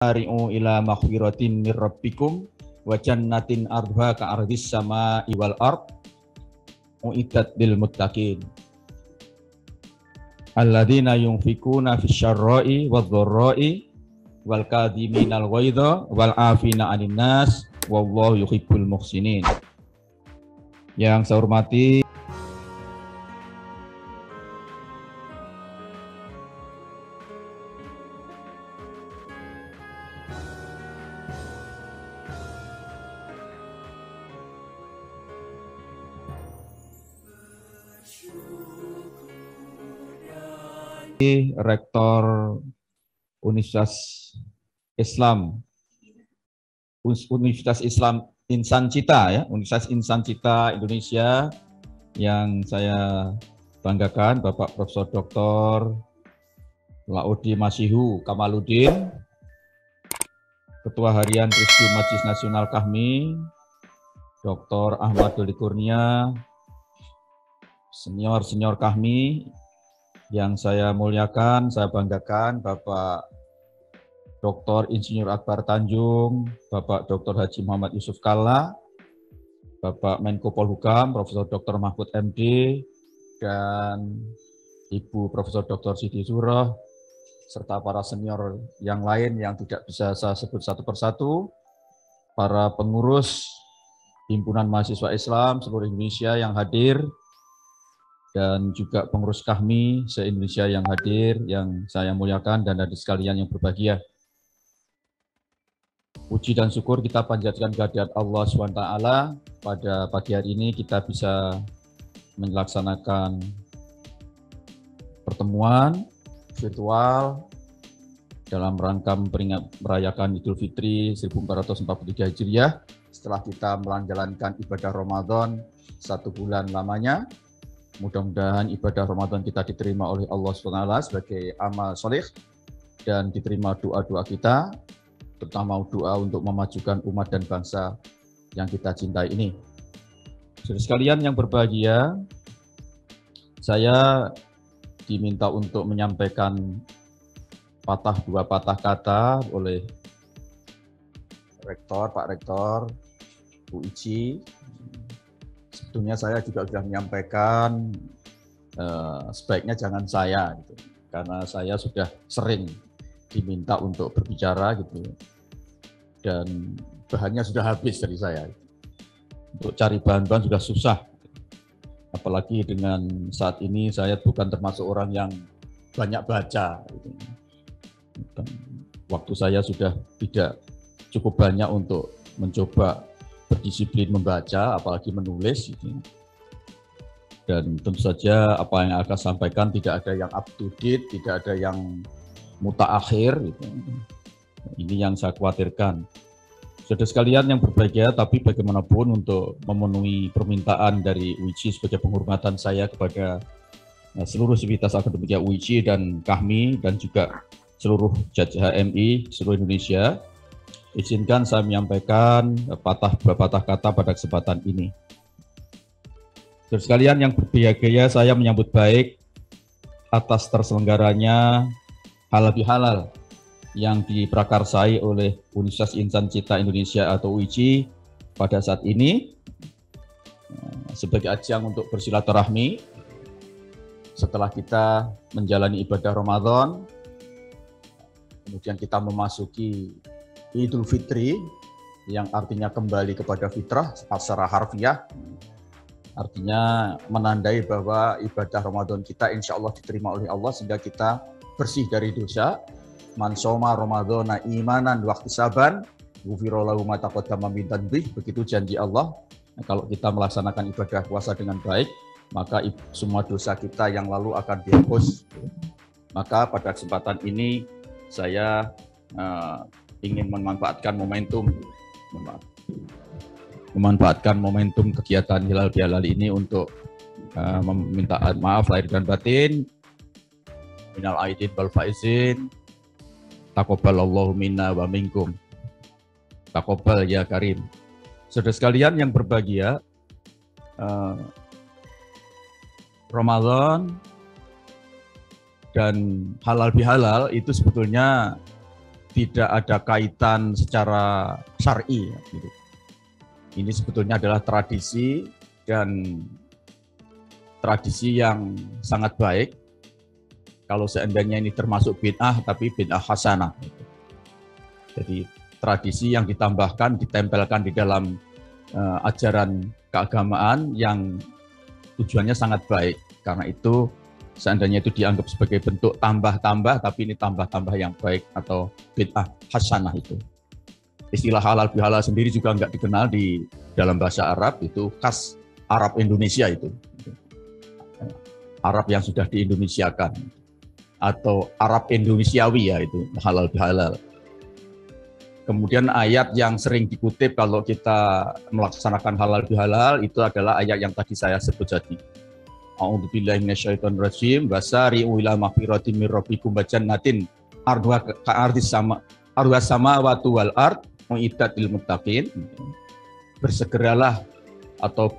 Ari'u ila maghfiratin mir rabbikum wa jannatin ardha ka ardhis sama'i wal ard uiddat lil muttaqin alladzina yunfikuna fisyarra'i wadh-dharra'i wal kadhiminal ghaidha wal 'afina 'anil nas wallahu yuhibbul muhsinin. Yang saya hormati Rektor Universitas Islam Insan Cita ya, Universitas Insan Cita Indonesia, yang saya banggakan Bapak Profesor Dr. Laudi Masihu Kamaludin, Ketua Harian Presidium Majelis Nasional KAHMI, Dr. Ahmad Doli Kurnia, senior KAHMI, yang saya muliakan, saya banggakan Bapak Dr. Insinyur Akbar Tanjung, Bapak Dr. Haji Muhammad Yusuf Kalla, Bapak Menko Polhukam, Profesor Dr. Mahfud MD, dan Ibu Profesor Dr. Siti Zuhroh, serta para senior yang lain yang tidak bisa saya sebut satu persatu, para pengurus Himpunan Mahasiswa Islam seluruh Indonesia yang hadir, dan juga pengurus KAHMI se-Indonesia yang hadir, yang saya muliakan, dan adik sekalian yang berbahagia. Puji dan syukur kita panjatkan kehadirat Allah SWT. Pada pagi hari ini kita bisa melaksanakan pertemuan virtual dalam rangka merayakan Idul Fitri 1443 Hijriah, setelah kita menjalankan ibadah Ramadan 1 bulan lamanya. Mudah-mudahan ibadah Ramadan kita diterima oleh Allah SWT sebagai amal soleh dan diterima doa-doa kita, terutama doa untuk memajukan umat dan bangsa yang kita cintai ini. Saudara sekalian yang berbahagia, saya diminta untuk menyampaikan dua patah kata oleh Pak Rektor UIC. Sebetulnya saya juga sudah menyampaikan sebaiknya jangan saya, gitu, karena saya sudah sering diminta untuk berbicara gitu, dan bahannya sudah habis dari saya. Untuk cari bahan-bahan sudah susah, apalagi dengan saat ini saya bukan termasuk orang yang banyak baca. Gitu. Waktu saya sudah tidak cukup banyak untuk mencoba berdisiplin membaca, apalagi menulis. Gitu. Dan tentu saja apa yang akan sampaikan tidak ada yang up to date, tidak ada yang mutaakhir. Gitu. Ini yang saya khawatirkan. Saudara sekalian yang berbahagia, tapi bagaimanapun untuk memenuhi permintaan dari UIC sebagai penghormatan saya kepada seluruh sivitas akademika UIC dan KAHMI dan juga seluruh HMI seluruh Indonesia, izinkan saya menyampaikan dua patah kata pada kesempatan ini. Saudara sekalian yang berbahagia, saya menyambut baik atas terselenggaranya halal bihalal yang diprakarsai oleh Universitas Insan Cita Indonesia atau UIC pada saat ini sebagai ajang untuk bersilaturahmi setelah kita menjalani ibadah Ramadan, kemudian kita memasuki Idul Fitri yang artinya kembali kepada fitrah secara harfiah, artinya menandai bahwa ibadah Ramadan kita insya Allah diterima oleh Allah sehingga kita bersih dari dosa. Man shoma Ramadhana imanan wa ihtisaban ghufira lahu ma taqaddama min dhanbihi, begitu janji Allah. Nah, kalau kita melaksanakan ibadah puasa dengan baik, maka semua dosa kita yang lalu akan dihapus. Maka pada kesempatan ini saya ingin memanfaatkan momentum kegiatan Hilal Bihalal ini untuk meminta maaf lahir dan batin. Minal aidin wal faizin. Taqabbalallahu minna wa minkum. Taqabbal ya karim. Saudara sekalian yang berbahagia, Ramadan dan halal bihalal itu sebetulnya tidak ada kaitan secara syar'i. Gitu. Ini sebetulnya adalah tradisi dan tradisi yang sangat baik. Kalau seandainya ini termasuk bid'ah, tapi bid'ah hasanah. Gitu. Jadi tradisi yang ditambahkan, ditempelkan di dalam ajaran keagamaan yang tujuannya sangat baik. Karena itu seandainya itu dianggap sebagai bentuk tambah-tambah, tapi ini tambah-tambah yang baik atau bid'ah hasanah itu. Istilah halal bihalal sendiri juga nggak dikenal di dalam bahasa Arab, itu khas Arab Indonesia itu. Arab yang sudah diindonesiakan. Atau Arab Indonesiawi ya itu halal bihalal. Kemudian ayat yang sering dikutip kalau kita melaksanakan halal bihalal itu adalah ayat yang tadi saya sebut tadi. A'udzubillahi minasyaitonirrajim wasari'u ila maghfiratin mir rabbikum wa jannatin arduha ka'ardis sama arduhas samawati wal ard uiddat lil muttaqin. Bersegeralah atau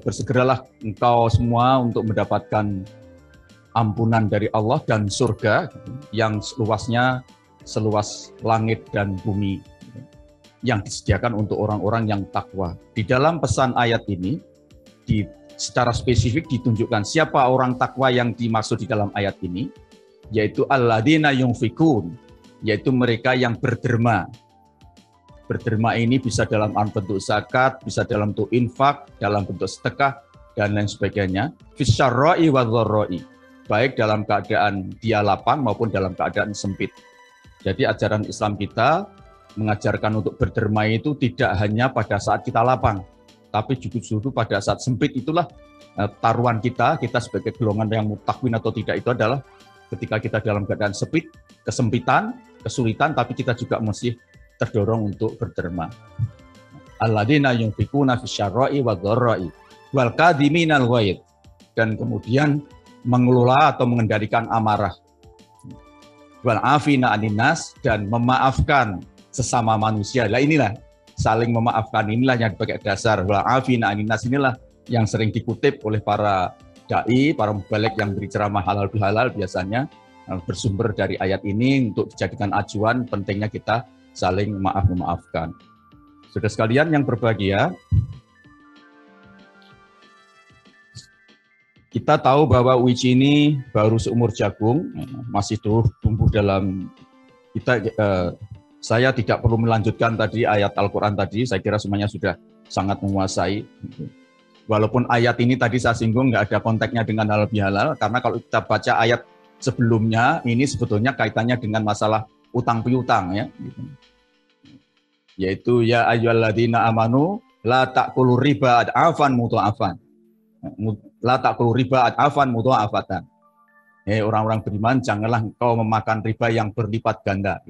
bersegeralah engkau semua untuk mendapatkan ampunan dari Allah dan surga yang seluas langit dan bumi yang disediakan untuk orang-orang yang takwa. Di dalam pesan ayat ini, secara spesifik ditunjukkan siapa orang takwa yang dimaksud di dalam ayat ini, yaitu alladzina yunfikun, yaitu mereka yang berderma. Berderma ini bisa dalam bentuk zakat, bisa dalam bentuk infak, dalam bentuk sedekah, dan lain sebagainya. Fisyarra'i wa dharra'i, baik dalam keadaan dia lapang maupun dalam keadaan sempit. Jadi ajaran Islam kita mengajarkan untuk berderma itu tidak hanya pada saat kita lapang, tapi justru pada saat sempit itulah taruhan kita sebagai golongan yang mutakwin atau tidak itu adalah ketika kita dalam keadaan sempit, kesempitan, kesulitan, tapi kita juga mesti terdorong untuk berderma. Alladzina yunfikuna fisyarra'i wa dharra'i wal kadhiminal ghaidh, dan kemudian mengelola atau mengendalikan amarah. Wal afina aninnas, dan memaafkan sesama manusia. Lah inilah saling memaafkan, inilah yang dipakai dasar. Wal afina aninnas inilah yang sering dikutip oleh para dai, para mubalik yang beri ceramah halal bihalal biasanya bersumber dari ayat ini untuk dijadikan acuan pentingnya kita saling memaafkan. Saudara sekalian yang berbahagia, kita tahu bahwa uiji ini baru seumur jagung, masih tumbuh dalam kita. Saya tidak perlu melanjutkan tadi ayat Al-Quran tadi, saya kira semuanya sudah sangat menguasai. Walaupun ayat ini tadi saya singgung nggak ada konteksnya dengan halal bihalal, karena kalau kita baca ayat sebelumnya, ini sebetulnya kaitannya dengan masalah utang piutang ya. Yaitu ya ayyuhalladzina amanu la ta'kulu riba ad'afan mudha'afan. La ta'kulu riba ad'afan mudha'afatan. Orang-orang beriman, janganlah engkau memakan riba yang berlipat ganda.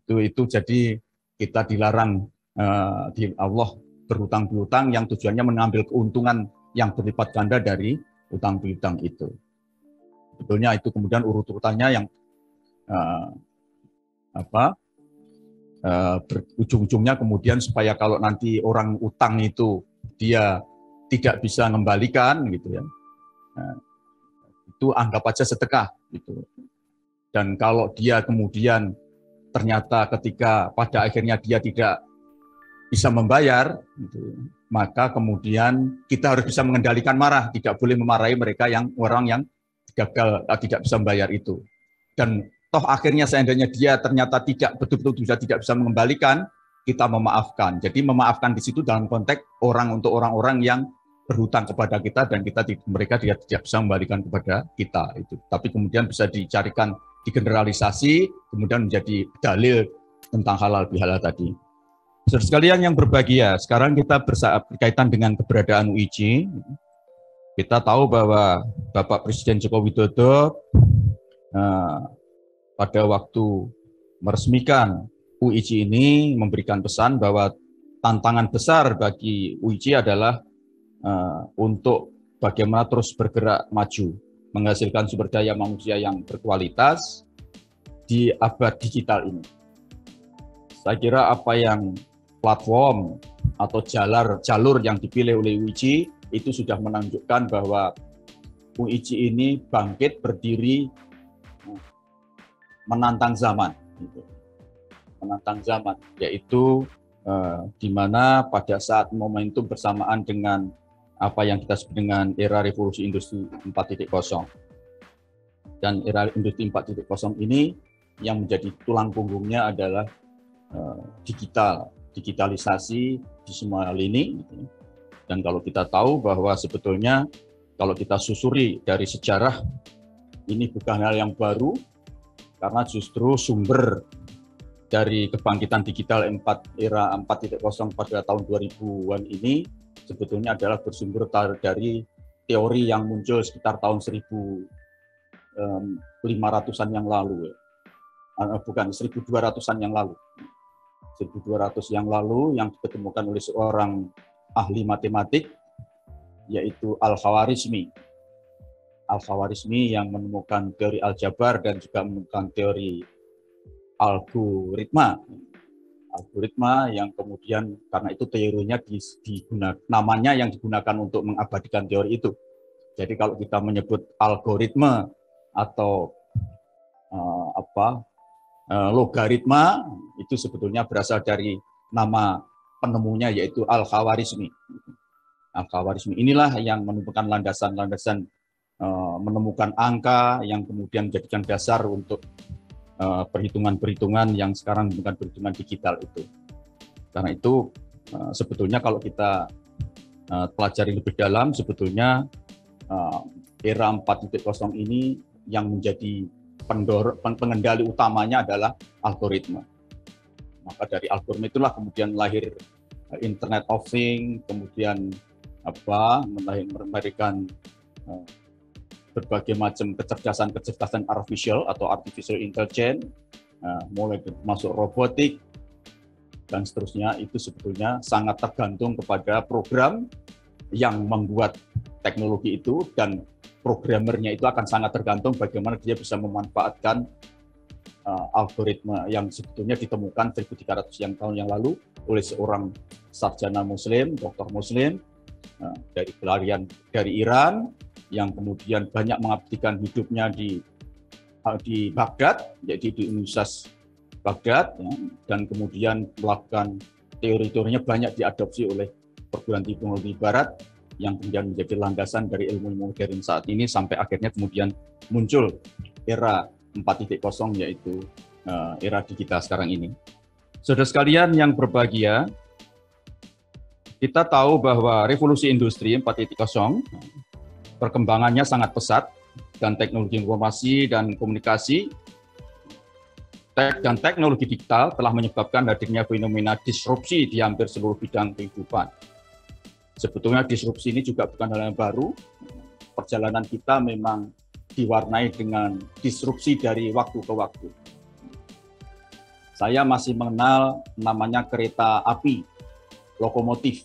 Itu jadi kita dilarang di Allah berhutang piutang yang tujuannya mengambil keuntungan yang berlipat ganda dari utang piutang itu. Sebetulnya itu kemudian urut-urutannya yang ujung-ujungnya kemudian supaya kalau nanti orang utang itu dia tidak bisa mengembalikan gitu ya, itu anggap aja sedekah gitu. Dan kalau dia kemudian ternyata ketika pada akhirnya dia tidak bisa membayar gitu, maka kemudian kita harus bisa mengendalikan marah, tidak boleh memarahi mereka yang orang yang gagal tidak bisa membayar itu. Dan toh akhirnya seandainya dia ternyata tidak betul-betul tidak bisa mengembalikan, kita memaafkan. Jadi memaafkan di situ dalam konteks untuk orang-orang yang berhutang kepada kita dan mereka tidak bisa membalikan kepada kita itu. Tapi kemudian bisa dicarikan digeneralisasi, kemudian menjadi dalil tentang halal bihalal tadi. Saudara sekalian yang berbahagia, sekarang kita berkaitan dengan keberadaan UIJ. Kita tahu bahwa Bapak Presiden Joko Widodo pada waktu meresmikan UIJ ini memberikan pesan bahwa tantangan besar bagi UIJ adalah untuk bagaimana terus bergerak maju, menghasilkan sumber daya manusia yang berkualitas di abad digital ini. Saya kira apa yang platform atau jalur yang dipilih oleh UIJ itu sudah menunjukkan bahwa UIJ ini bangkit berdiri menantang zaman. gitu. Menantang zaman, yaitu di mana pada saat momentum bersamaan dengan apa yang kita sebut dengan era revolusi industri 4.0. Dan era industri 4.0 ini yang menjadi tulang punggungnya adalah digitalisasi di semua lini. Dan kalau kita tahu bahwa sebetulnya kalau kita susuri dari sejarah, ini bukan hal yang baru, karena justru sumber dari kebangkitan digital era 4.0 pada tahun 2000-an ini sebetulnya adalah bersumber dari teori yang muncul sekitar tahun 1500-an yang lalu. Bukan, 1200-an yang lalu. 1200 yang lalu yang ditemukan oleh seorang ahli matematik, yaitu Al-Khawarizmi. Al-Khawarizmi yang menemukan teori aljabar dan juga menemukan teori algoritma yang kemudian karena itu teorinya namanya yang digunakan untuk mengabadikan teori itu. Jadi kalau kita menyebut algoritma atau logaritma, itu sebetulnya berasal dari nama penemunya, yaitu Al-Khawarizmi. Al-Khawarizmi inilah yang menemukan landasan-landasan menemukan angka yang kemudian menjadikan dasar untuk perhitungan-perhitungan yang sekarang bukan perhitungan digital itu. Karena itu sebetulnya kalau kita pelajari lebih dalam, sebetulnya era 4.0 ini yang menjadi pengendali utamanya adalah algoritma. Maka dari algoritma itulah kemudian lahir Internet of Things, kemudian melahirkan berbagai macam kecerdasan artificial atau artificial intelligence, mulai masuk robotik dan seterusnya. Itu sebetulnya sangat tergantung kepada program yang membuat teknologi itu, dan programmernya itu akan sangat tergantung bagaimana dia bisa memanfaatkan algoritma yang sebetulnya ditemukan 1300 tahun yang lalu oleh seorang sarjana muslim, doktor muslim dari pelarian dari Iran, yang kemudian banyak mengabdikan hidupnya di Baghdad, yaitu di Universitas Baghdad, ya, dan kemudian melakukan teori-teorinya banyak diadopsi oleh perguruan teknologi Barat, yang kemudian menjadi landasan dari ilmu modern saat ini, sampai akhirnya kemudian muncul era 4.0, yaitu era digital sekarang ini. Saudara sekalian yang berbahagia, kita tahu bahwa revolusi industri 4.0 perkembangannya sangat pesat, dan teknologi informasi dan komunikasi dan teknologi digital telah menyebabkan hadirnya fenomena disrupsi di hampir seluruh bidang kehidupan. Sebetulnya disrupsi ini juga bukan hal yang baru. Perjalanan kita memang diwarnai dengan disrupsi dari waktu ke waktu. Saya masih mengenal namanya kereta api, lokomotif.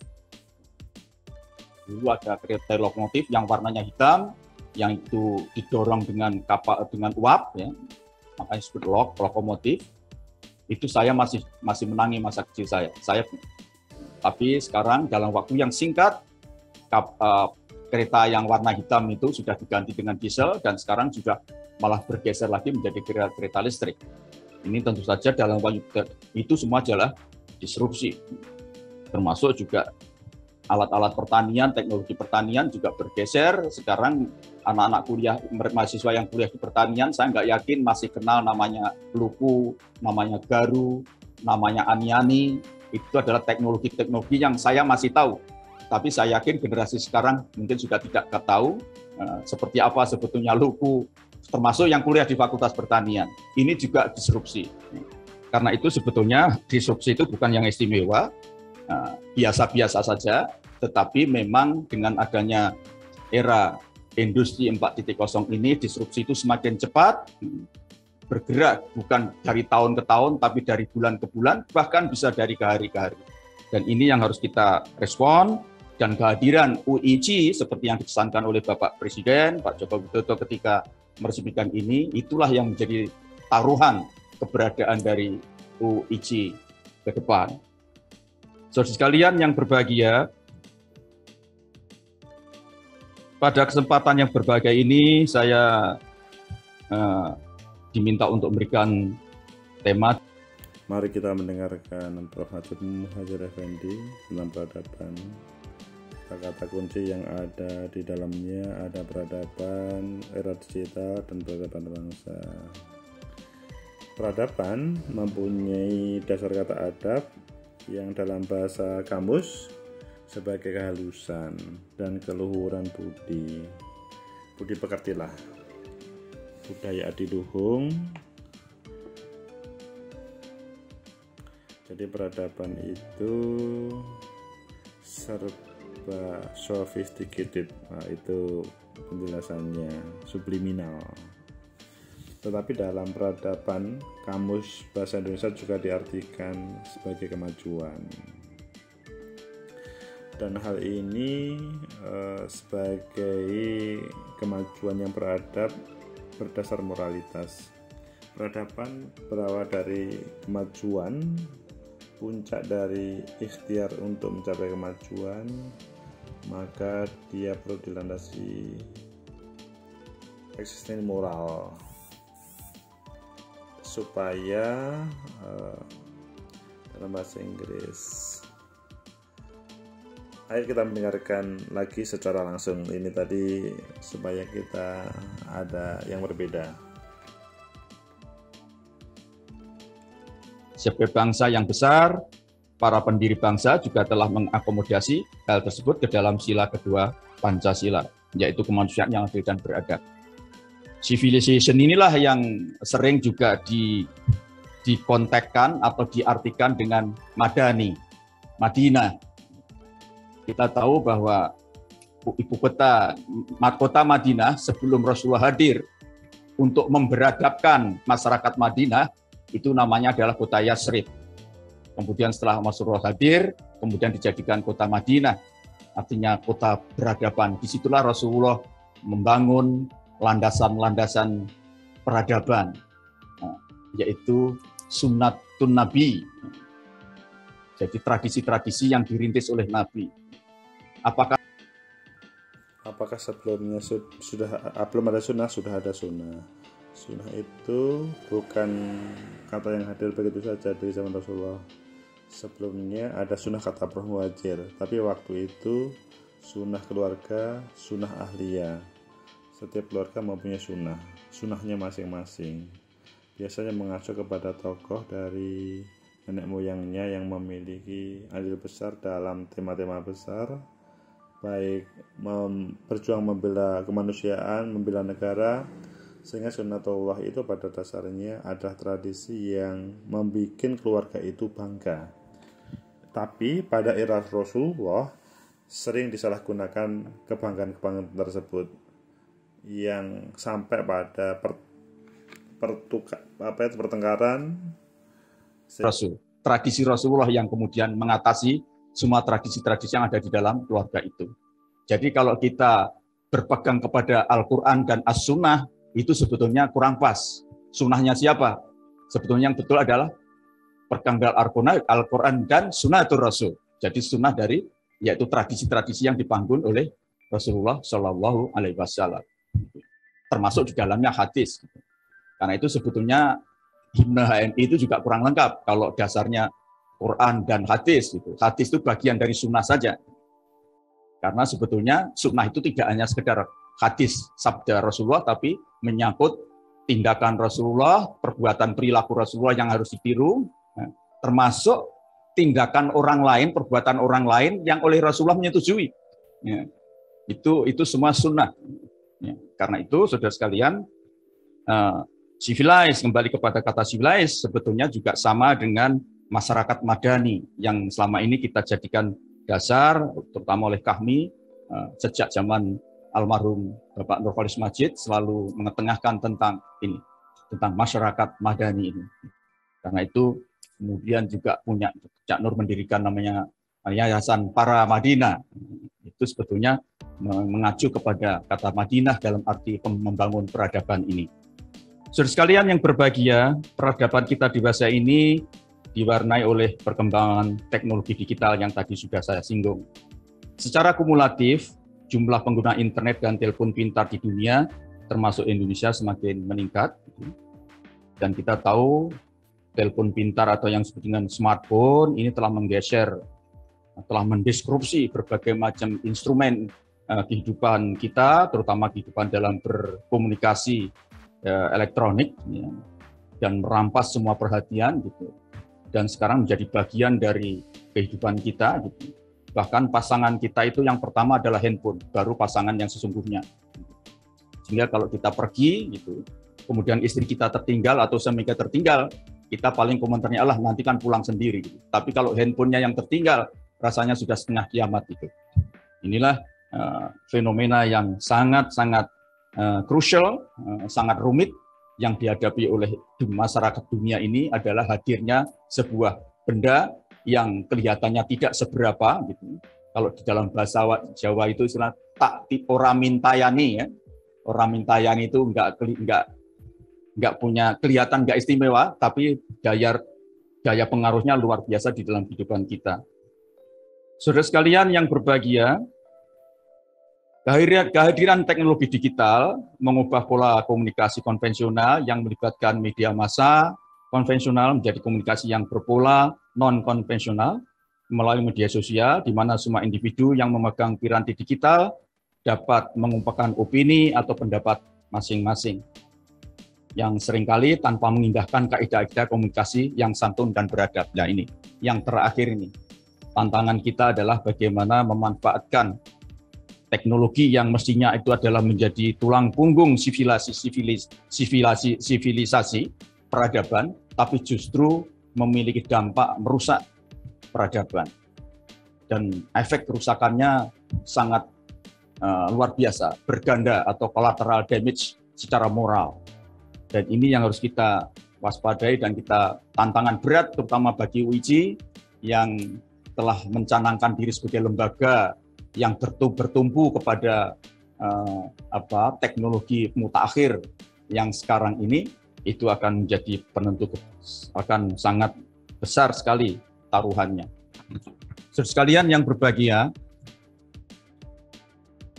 Dulu ada kereta lokomotif yang warnanya hitam, yang itu didorong dengan uap, ya, makanya disebut lokomotif. Itu saya masih menangi masa kecil saya. Tapi sekarang dalam waktu yang singkat, kereta yang warna hitam itu sudah diganti dengan diesel, dan sekarang juga malah bergeser lagi menjadi kereta listrik. Ini tentu saja dalam waktu itu semua adalah disrupsi, termasuk juga alat-alat pertanian, teknologi pertanian juga bergeser. Sekarang anak-anak mahasiswa yang kuliah di pertanian, saya nggak yakin masih kenal namanya luku, namanya garu, namanya ani-ani. Itu adalah teknologi-teknologi yang saya masih tahu. Tapi saya yakin generasi sekarang mungkin juga tidak tahu seperti apa sebetulnya luku, termasuk yang kuliah di Fakultas Pertanian. Ini juga disrupsi. Karena itu sebetulnya disrupsi itu bukan yang istimewa, biasa-biasa saja, tetapi memang dengan adanya era industri 4.0 ini, disrupsi itu semakin cepat, bergerak bukan dari tahun ke tahun, tapi dari bulan ke bulan, bahkan bisa dari ke hari ke hari. Dan ini yang harus kita respon, dan kehadiran UIC seperti yang dipesankan oleh Bapak Presiden, Pak Joko Widodo ketika meresmikan ini, itulah yang menjadi taruhan keberadaan dari UIC ke depan. Saudara sekalian yang berbahagia, pada kesempatan yang berbahagia ini saya diminta untuk memberikan tema. Mari kita mendengarkan Prof. Najib Muhajir Effendi tentang peradaban. Kata-kata kunci yang ada di dalamnya ada peradaban, era digital, dan peradaban bangsa. Peradaban mempunyai dasar kata adab yang dalam bahasa kamus sebagai kehalusan dan keluhuran budi. Budi pekertilah, budaya adiluhung. Jadi peradaban itu serba sophisticated, nah, itu penjelasannya subliminal. Tetapi dalam peradaban, kamus bahasa Indonesia juga diartikan sebagai kemajuan. Dan hal ini sebagai kemajuan yang beradab berdasar moralitas. Peradaban berawal dari kemajuan, puncak dari ikhtiar untuk mencapai kemajuan, maka dia perlu dilandasi eksistensi moral supaya dalam bahasa Inggris. Ayo kita mendengarkan lagi secara langsung ini tadi supaya kita ada yang berbeda. Sebagai bangsa yang besar, para pendiri bangsa juga telah mengakomodasi hal tersebut ke dalam sila kedua Pancasila, yaitu kemanusiaan yang adil dan beradab. Civilization inilah yang sering juga dikontekkan atau diartikan dengan Madani, Madinah. Kita tahu bahwa ibu kota Madinah sebelum Rasulullah hadir untuk memberadabkan masyarakat Madinah, itu namanya adalah kota Yasrib. Kemudian setelah Rasulullah hadir, kemudian dijadikan kota Madinah, artinya kota peradaban. Disitulah Rasulullah membangun landasan-landasan peradaban, yaitu sunnatun Nabi. Jadi tradisi-tradisi yang dirintis oleh Nabi. Apakah sebelumnya belum ada sunnah, sudah ada sunnah? Sunnah itu bukan kata yang hadir begitu saja dari zaman Rasulullah. Sebelumnya ada sunnah kata Prof. Muhajir, tapi waktu itu sunnah keluarga, sunnah ahliyah. Setiap keluarga mempunyai sunnah, sunnahnya masing-masing. Biasanya mengacu kepada tokoh dari nenek moyangnya yang memiliki andil besar dalam tema-tema besar, baik berjuang membela kemanusiaan, membela negara. Sehingga sunnatullah itu pada dasarnya adalah tradisi yang membuat keluarga itu bangga. Tapi pada era Rasulullah sering disalahgunakan kebanggaan-kebanggaan tersebut yang sampai pada pertengkaran. Tradisi Rasulullah yang kemudian mengatasi semua tradisi-tradisi yang ada di dalam keluarga itu. Jadi kalau kita berpegang kepada Al-Quran dan As-Sunnah, itu sebetulnya kurang pas. Sunnahnya siapa? Sebetulnya yang betul adalah perkanggal Al-Quran dan Sunnatul Rasul. Jadi sunnah dari, yaitu tradisi-tradisi yang dibangun oleh Rasulullah Shallallahu Alaihi Wasallam. Termasuk di dalamnya hadis. Karena itu sebetulnya himne HMI itu juga kurang lengkap kalau dasarnya Quran dan hadis. Hadis itu bagian dari sunnah saja. Karena sebetulnya sunnah itu tidak hanya sekedar hadis sabda Rasulullah, tapi menyangkut tindakan Rasulullah, perbuatan perilaku Rasulullah yang harus ditiru, termasuk tindakan orang lain, perbuatan orang lain yang oleh Rasulullah menyetujui. Ya, itu semua sunnah. Ya, karena itu, saudara sekalian, civilized, kembali kepada kata civilized, sebetulnya juga sama dengan masyarakat madani yang selama ini kita jadikan dasar, terutama oleh kami, sejak zaman almarhum Bapak Nurholis Majid selalu mengetengahkan tentang ini, tentang masyarakat madani ini. Karena itu kemudian juga punya Cak Nur mendirikan namanya Yayasan Para Madinah. Itu sebetulnya mengacu kepada kata Madinah dalam arti membangun peradaban ini. Saudara sekalian yang berbahagia, peradaban kita di masa ini diwarnai oleh perkembangan teknologi digital yang tadi sudah saya singgung. Secara kumulatif, jumlah pengguna internet dan telepon pintar di dunia, termasuk Indonesia, semakin meningkat. Dan kita tahu telepon pintar atau yang disebut dengan smartphone ini telah menggeser, telah mendisrupsi berbagai macam instrumen kehidupan kita, terutama kehidupan dalam berkomunikasi elektronik, ya, dan merampas semua perhatian gitu. Dan sekarang menjadi bagian dari kehidupan kita gitu. Bahkan pasangan kita itu yang pertama adalah handphone, baru pasangan yang sesungguhnya. Sehingga kalau kita pergi gitu, kemudian istri kita tertinggal atau suami kita tertinggal, kita paling komentarnya Allah nanti kan pulang sendiri gitu. Tapi kalau handphonenya yang tertinggal, rasanya sudah setengah kiamat itu. Inilah fenomena yang sangat-sangat krusial, sangat rumit yang dihadapi oleh masyarakat dunia ini adalah hadirnya sebuah benda yang kelihatannya tidak seberapa gitu. Kalau di dalam bahasa Jawa itu istilah ora mintayani ya. Ora mintayani itu enggak punya kelihatan enggak istimewa, tapi daya pengaruhnya luar biasa di dalam kehidupan kita. Saudara sekalian yang berbahagia, kehadiran teknologi digital mengubah pola komunikasi konvensional yang melibatkan media massa konvensional menjadi komunikasi yang berpola non-konvensional melalui media sosial, di mana semua individu yang memegang piranti digital dapat mengungkapkan opini atau pendapat masing-masing, yang seringkali tanpa mengindahkan kaidah-kaidah komunikasi yang santun dan beradab. Nah ini, yang terakhir ini, tantangan kita adalah bagaimana memanfaatkan teknologi yang mestinya itu adalah menjadi tulang punggung sivilisasi peradaban, tapi justru memiliki dampak merusak peradaban. Dan efek kerusakannya sangat luar biasa, berganda atau collateral damage secara moral. Dan ini yang harus kita waspadai dan kita tantangan berat, terutama bagi UIJ yang telah mencanangkan diri sebagai lembaga yang bertumpu kepada teknologi mutakhir yang sekarang ini, itu akan menjadi penentu, akan sangat besar sekali taruhannya. Saudara sekalian yang berbahagia,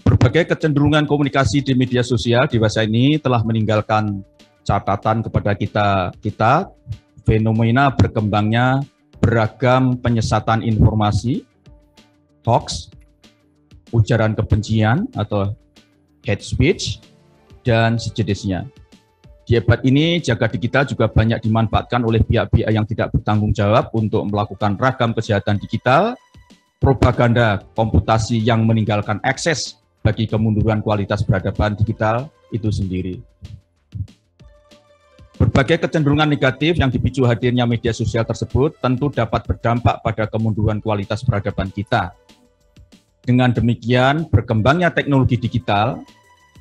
berbagai kecenderungan komunikasi di media sosial di masa ini telah meninggalkan catatan kepada kita fenomena berkembangnya beragam penyesatan informasi, hoax, ujaran kebencian atau hate speech, dan sejenisnya. Di abad ini, jagat digital juga banyak dimanfaatkan oleh pihak-pihak yang tidak bertanggung jawab untuk melakukan ragam kejahatan digital, propaganda komputasi yang meninggalkan akses bagi kemunduran kualitas peradaban digital itu sendiri. Berbagai kecenderungan negatif yang dipicu hadirnya media sosial tersebut tentu dapat berdampak pada kemunduran kualitas peradaban kita. Dengan demikian, berkembangnya teknologi digital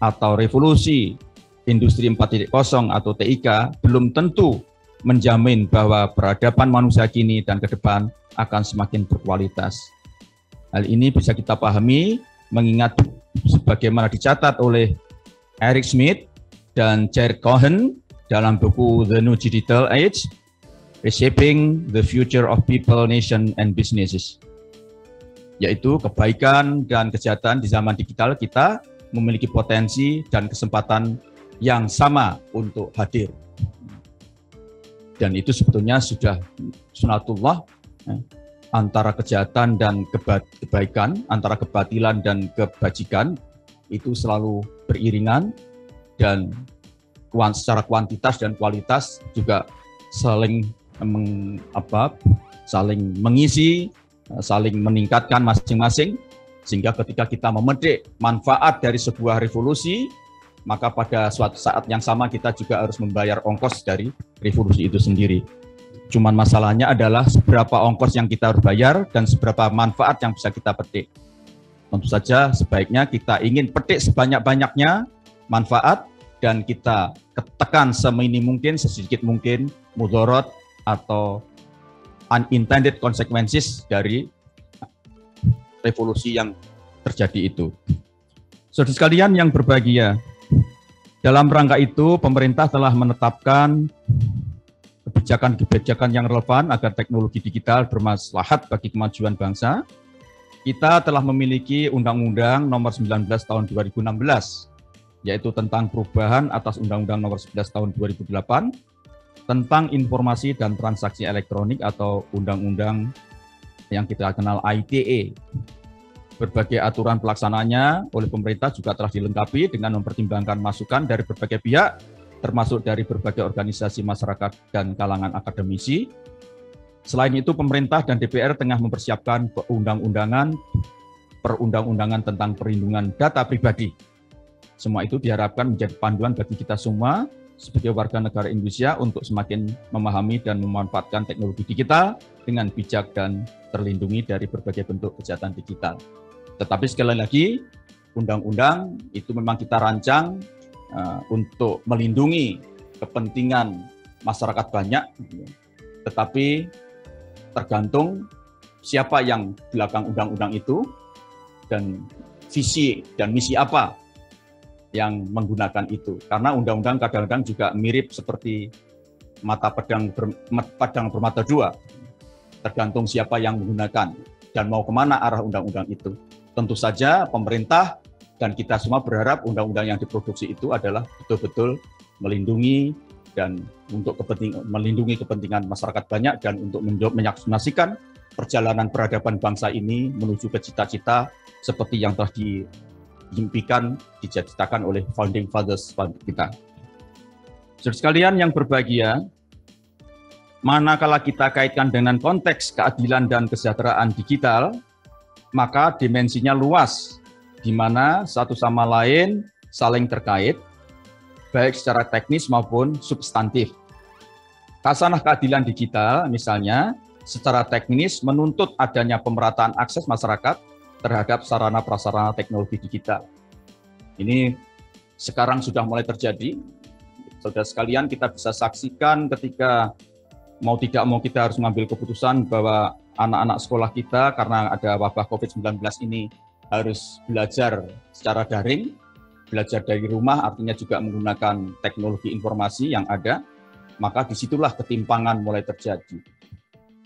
atau revolusi Industri 4.0 atau TIK belum tentu menjamin bahwa peradaban manusia kini dan ke depan akan semakin berkualitas. Hal ini bisa kita pahami mengingat sebagaimana dicatat oleh Eric Schmidt dan Jared Cohen dalam buku The New Digital Age, Reshaping the Future of People, Nation, and Businesses. Yaitu kebaikan dan kejahatan di zaman digital kita memiliki potensi dan kesempatan yang sama untuk hadir. Dan itu sebetulnya sudah sunatullah antara kejahatan dan kebaikan, antara kebatilan dan kebajikan itu selalu beriringan dan secara kuantitas dan kualitas juga saling mengisi, saling meningkatkan masing-masing, sehingga ketika kita memetik manfaat dari sebuah revolusi, maka pada suatu saat yang sama kita juga harus membayar ongkos dari revolusi itu sendiri. Cuman masalahnya adalah seberapa ongkos yang kita harus bayar dan seberapa manfaat yang bisa kita petik. Tentu saja sebaiknya kita ingin petik sebanyak-banyaknya manfaat dan kita tekan seminim mungkin, sesedikit mungkin mudarat atau unintended consequences dari revolusi yang terjadi itu. Saudara sekalian yang berbahagia, dalam rangka itu pemerintah telah menetapkan kebijakan-kebijakan yang relevan agar teknologi digital bermaslahat bagi kemajuan bangsa. Kita telah memiliki Undang-Undang Nomor 19 Tahun 2016, yaitu tentang perubahan atas Undang-Undang Nomor 11 Tahun 2008, tentang informasi dan transaksi elektronik atau undang-undang yang kita kenal ITE. Berbagai aturan pelaksananya oleh pemerintah juga telah dilengkapi dengan mempertimbangkan masukan dari berbagai pihak, termasuk dari berbagai organisasi masyarakat dan kalangan akademisi. Selain itu, pemerintah dan DPR tengah mempersiapkan perundang-undangan tentang perlindungan data pribadi. Semua itu diharapkan menjadi panduan bagi kita semua sebagai warga negara Indonesia untuk semakin memahami dan memanfaatkan teknologi digital dengan bijak dan terlindungi dari berbagai bentuk kejahatan digital. Tetapi sekali lagi, undang-undang itu memang kita rancang untuk melindungi kepentingan masyarakat banyak, tetapi tergantung siapa yang belakang undang-undang itu dan visi dan misi apa yang menggunakan itu. Karena undang-undang kadang-kadang juga mirip seperti pedang bermata dua, tergantung siapa yang menggunakan dan mau kemana arah undang-undang itu. Tentu saja pemerintah dan kita semua berharap undang-undang yang diproduksi itu adalah betul-betul melindungi dan untuk melindungi kepentingan masyarakat banyak dan untuk menyaksikan perjalanan peradaban bangsa ini menuju ke cita-cita seperti yang telah diimpikan, diciptakan oleh founding fathers kita. Saudara sekalian yang berbahagia, manakala kita kaitkan dengan konteks keadilan dan kesejahteraan digital, maka dimensinya luas, di mana satu sama lain saling terkait, baik secara teknis maupun substantif. Khasanah keadilan digital, misalnya, secara teknis menuntut adanya pemerataan akses masyarakat terhadap sarana-prasarana teknologi digital. Ini sekarang sudah mulai terjadi. Saudara sekalian, kita bisa saksikan ketika mau tidak mau kita harus mengambil keputusan bahwa anak-anak sekolah kita karena ada wabah COVID-19 ini harus belajar secara daring, belajar dari rumah artinya juga menggunakan teknologi informasi yang ada, maka disitulah ketimpangan mulai terjadi.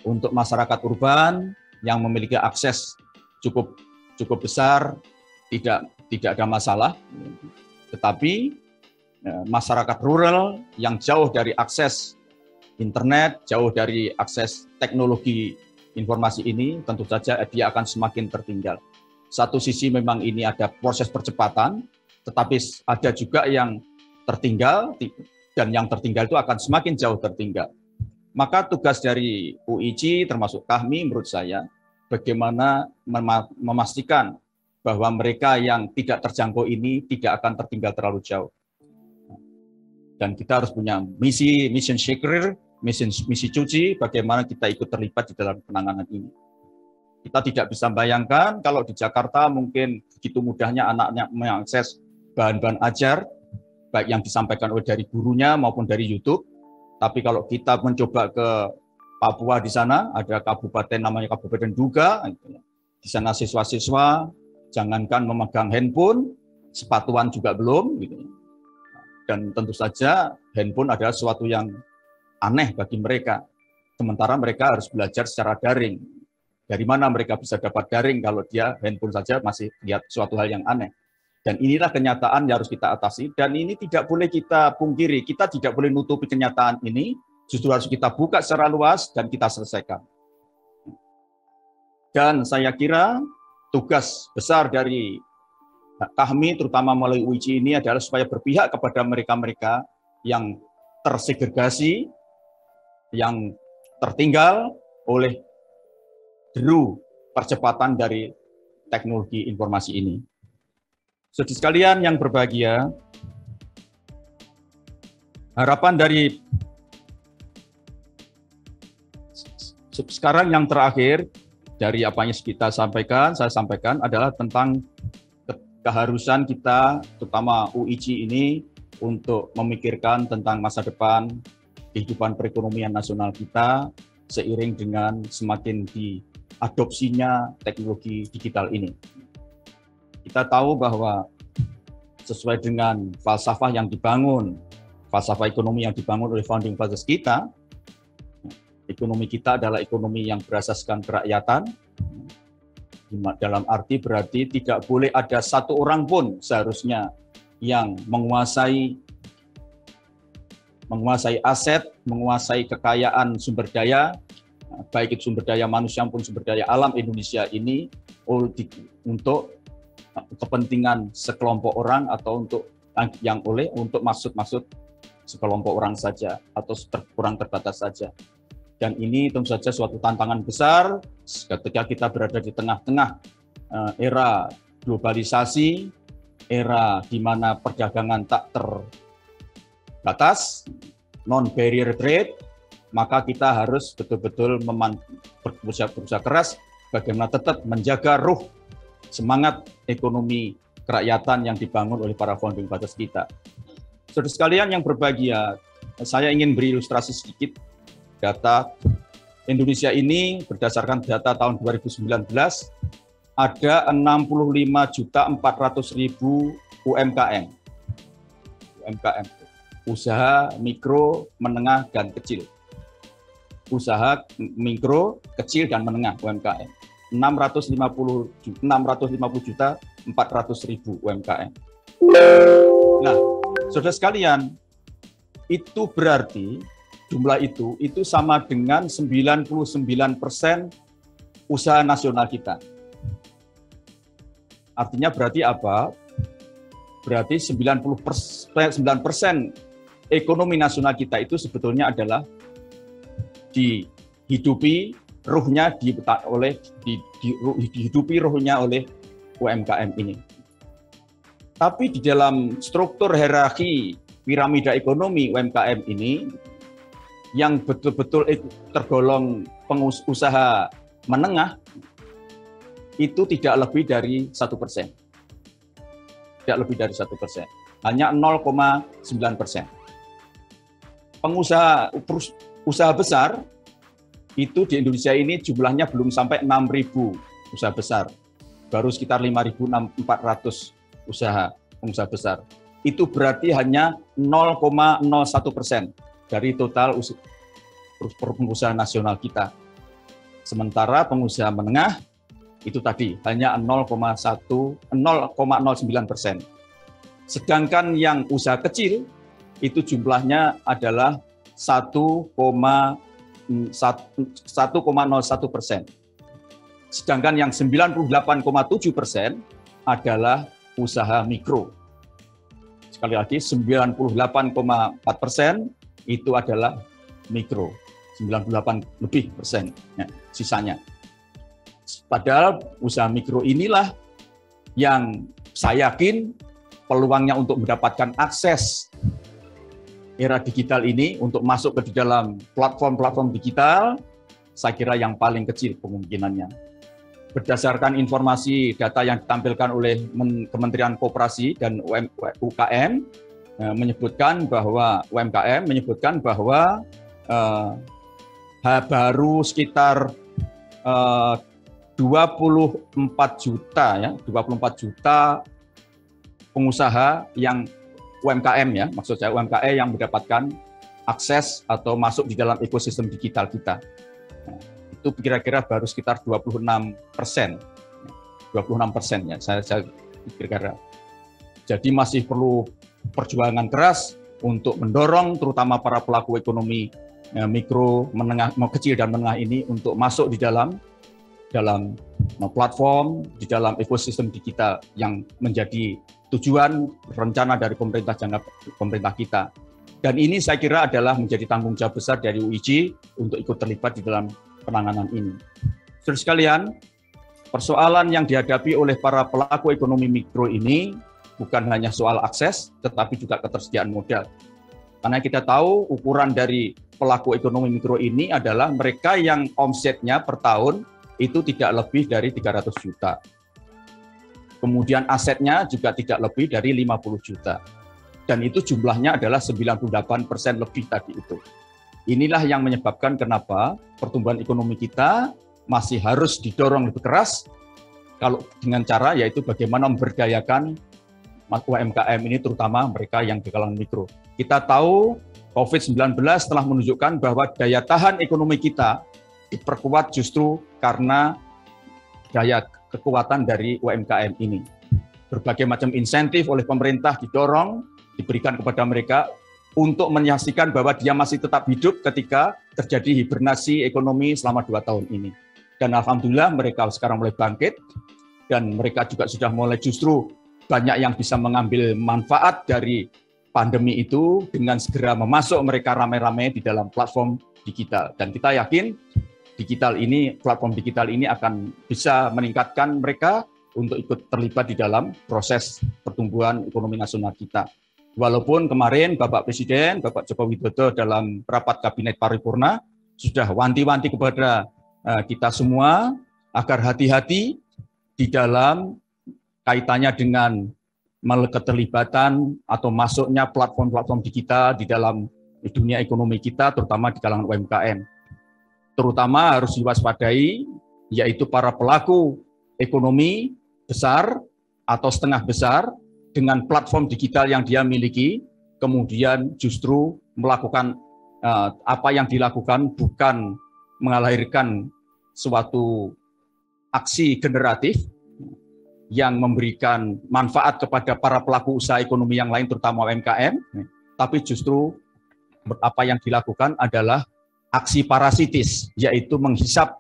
Untuk masyarakat urban yang memiliki akses cukup besar, tidak ada masalah, tetapi masyarakat rural yang jauh dari akses internet, jauh dari akses teknologi informasi ini, tentu saja dia akan semakin tertinggal. Satu sisi memang ini ada proses percepatan, tetapi ada juga yang tertinggal, dan yang tertinggal itu akan semakin jauh tertinggal. Maka tugas dari UIC termasuk kami menurut saya, bagaimana memastikan bahwa mereka yang tidak terjangkau ini tidak akan tertinggal terlalu jauh. Dan kita harus punya mission shaker, misi cuci, bagaimana kita ikut terlibat di dalam penanganan ini. Kita tidak bisa bayangkan kalau di Jakarta mungkin begitu mudahnya anaknya mengakses bahan-bahan ajar, baik yang disampaikan oleh dari gurunya maupun dari YouTube. Tapi kalau kita mencoba ke Papua, di sana ada kabupaten namanya Kabupaten Duga, di sana siswa-siswa jangankan memegang handphone, sepatuan juga belum. Dan tentu saja handphone adalah sesuatu yang aneh bagi mereka. Sementara mereka harus belajar secara daring. Dari mana mereka bisa dapat daring kalau dia handphone saja masih lihat suatu hal yang aneh. Dan inilah kenyataan yang harus kita atasi. Dan ini tidak boleh kita pungkiri. Kita tidak boleh nutupi kenyataan ini. Justru harus kita buka secara luas dan kita selesaikan. Dan saya kira tugas besar dari kami, terutama melalui UIC ini adalah supaya berpihak kepada mereka-mereka yang tersegregasi, yang tertinggal oleh deru percepatan dari teknologi informasi ini. Saudara sekalian yang berbahagia, harapan dari sekarang yang terakhir dari apa yang saya sampaikan adalah tentang keharusan kita, terutama UIC ini, untuk memikirkan tentang masa depan kehidupan perekonomian nasional kita seiring dengan semakin diadopsinya teknologi digital ini. Kita tahu bahwa sesuai dengan falsafah yang dibangun, falsafah ekonomi yang dibangun oleh founding fathers kita, ekonomi kita adalah ekonomi yang berasaskan kerakyatan, dalam arti berarti tidak boleh ada satu orang pun seharusnya yang menguasai menguasai aset, menguasai kekayaan sumber daya, baik itu sumber daya manusia maupun sumber daya alam Indonesia ini untuk kepentingan sekelompok orang atau untuk maksud-maksud sekelompok orang saja atau kurang terbatas saja. Dan ini tentu saja suatu tantangan besar ketika kita berada di tengah-tengah era globalisasi, era di mana perdagangan tak terbatas, non-barrier trade, maka kita harus betul-betul berusaha keras bagaimana tetap menjaga ruh, semangat ekonomi kerakyatan yang dibangun oleh para founding fathers kita. Saudara sekalian yang berbahagia, saya ingin beri ilustrasi sedikit data Indonesia ini berdasarkan data tahun 2019 ada 65.400.000 UMKM. UMKM, usaha mikro, menengah, dan kecil. Usaha mikro, kecil, dan menengah UMKM. 650.400.000 UMKM. Nah, saudara sekalian, itu berarti jumlah itu sama dengan 99% usaha nasional kita. Artinya berarti apa? Berarti 99% ekonomi nasional kita itu sebetulnya adalah dihidupi ruhnya dihidupi ruhnya oleh UMKM ini. Tapi di dalam struktur hierarki piramida ekonomi UMKM ini yang betul-betul tergolong pengusaha menengah itu tidak lebih dari 1%. Tidak lebih dari 1%. Hanya 0,9%. Pengusaha usaha besar itu di Indonesia ini jumlahnya belum sampai 6.000 usaha besar. Baru sekitar 5.400 pengusaha besar. Itu berarti hanya 0,01% dari total pengusaha nasional kita. Sementara pengusaha menengah itu tadi hanya 0,09%. Sedangkan yang usaha kecil itu jumlahnya adalah 1,01%. Sedangkan yang 98,7% adalah usaha mikro. Sekali lagi 98,4% itu adalah mikro. 98 lebih persen sisanya. Padahal usaha mikro inilah yang saya yakin peluangnya untuk mendapatkan akses era digital ini untuk masuk ke dalam platform-platform digital, saya kira yang paling kecil kemungkinannya. Berdasarkan informasi data yang ditampilkan oleh Kementerian Koperasi dan UKM, menyebutkan bahwa baru sekitar 24 juta pengusaha yang UMKM ya, maksud saya UMKM yang mendapatkan akses atau masuk di dalam ekosistem digital kita. Nah, itu kira-kira baru sekitar 26% ya, saya kira-kira. Jadi masih perlu perjuangan keras untuk mendorong terutama para pelaku ekonomi mikro, menengah, kecil dan menengah ini untuk masuk di dalam platform, di dalam ekosistem digital yang menjadi tujuan rencana dari pemerintah kita. Dan ini saya kira adalah menjadi tanggung jawab besar dari UIJ untuk ikut terlibat di dalam penanganan ini. Saudara sekalian, persoalan yang dihadapi oleh para pelaku ekonomi mikro ini bukan hanya soal akses, tetapi juga ketersediaan modal. Karena kita tahu ukuran dari pelaku ekonomi mikro ini adalah mereka yang omsetnya per tahun itu tidak lebih dari 300 juta. Kemudian asetnya juga tidak lebih dari 50 juta. Dan itu jumlahnya adalah 98% lebih tadi itu. Inilah yang menyebabkan kenapa pertumbuhan ekonomi kita masih harus didorong lebih keras kalau dengan cara yaitu bagaimana memberdayakan UMKM ini terutama mereka yang di kalangan mikro. Kita tahu COVID-19 telah menunjukkan bahwa daya tahan ekonomi kita diperkuat justru karena daya kekuatan dari UMKM ini. Berbagai macam insentif oleh pemerintah didorong, diberikan kepada mereka untuk menyaksikan bahwa dia masih tetap hidup ketika terjadi hibernasi ekonomi selama 2 tahun ini. Dan alhamdulillah mereka sekarang mulai bangkit, dan mereka juga sudah mulai justru banyak yang bisa mengambil manfaat dari pandemi itu dengan segera memasuk mereka ramai-ramai di dalam platform digital. Dan kita yakin platform digital ini akan bisa meningkatkan mereka untuk ikut terlibat di dalam proses pertumbuhan ekonomi nasional kita. Walaupun kemarin Bapak Presiden, Bapak Joko Widodo dalam rapat Kabinet Paripurna sudah wanti-wanti kepada kita semua agar hati-hati di dalam kaitannya dengan keterlibatan atau masuknya platform-platform digital di dalam dunia ekonomi kita, terutama di kalangan UMKM. Terutama harus diwaspadai, yaitu para pelaku ekonomi besar atau setengah besar dengan platform digital yang dia miliki, kemudian justru melakukan apa yang dilakukan bukan melahirkan suatu aksi generatif yang memberikan manfaat kepada para pelaku usaha ekonomi yang lain, terutama UMKM, tapi justru apa yang dilakukan adalah aksi parasitis, yaitu menghisap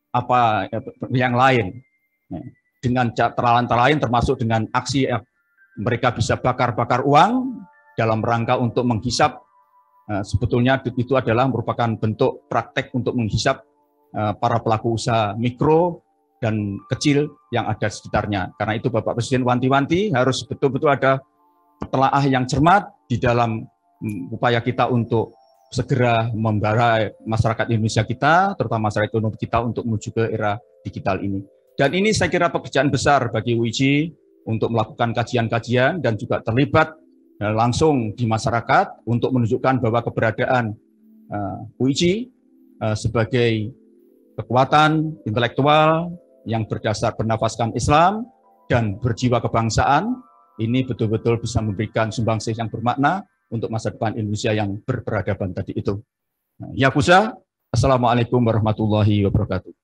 apa yang lain dengan cara lain, termasuk dengan aksi mereka bisa bakar-bakar uang dalam rangka untuk menghisap. Sebetulnya itu adalah merupakan bentuk praktek untuk menghisap para pelaku usaha mikro dan kecil yang ada di sekitarnya. Karena itu Bapak Presiden wanti-wanti harus betul-betul ada telaah yang cermat di dalam upaya kita untuk segera membara masyarakat Indonesia kita, terutama masyarakat ekonomi kita untuk menuju ke era digital ini. Dan ini saya kira pekerjaan besar bagi UIJ untuk melakukan kajian-kajian dan juga terlibat langsung di masyarakat untuk menunjukkan bahwa keberadaan UIJ sebagai kekuatan intelektual yang bernafaskan Islam dan berjiwa kebangsaan, ini betul-betul bisa memberikan sumbangsih yang bermakna untuk masa depan Indonesia yang berperadaban tadi itu. Ya Kusa, Assalamualaikum warahmatullahi wabarakatuh.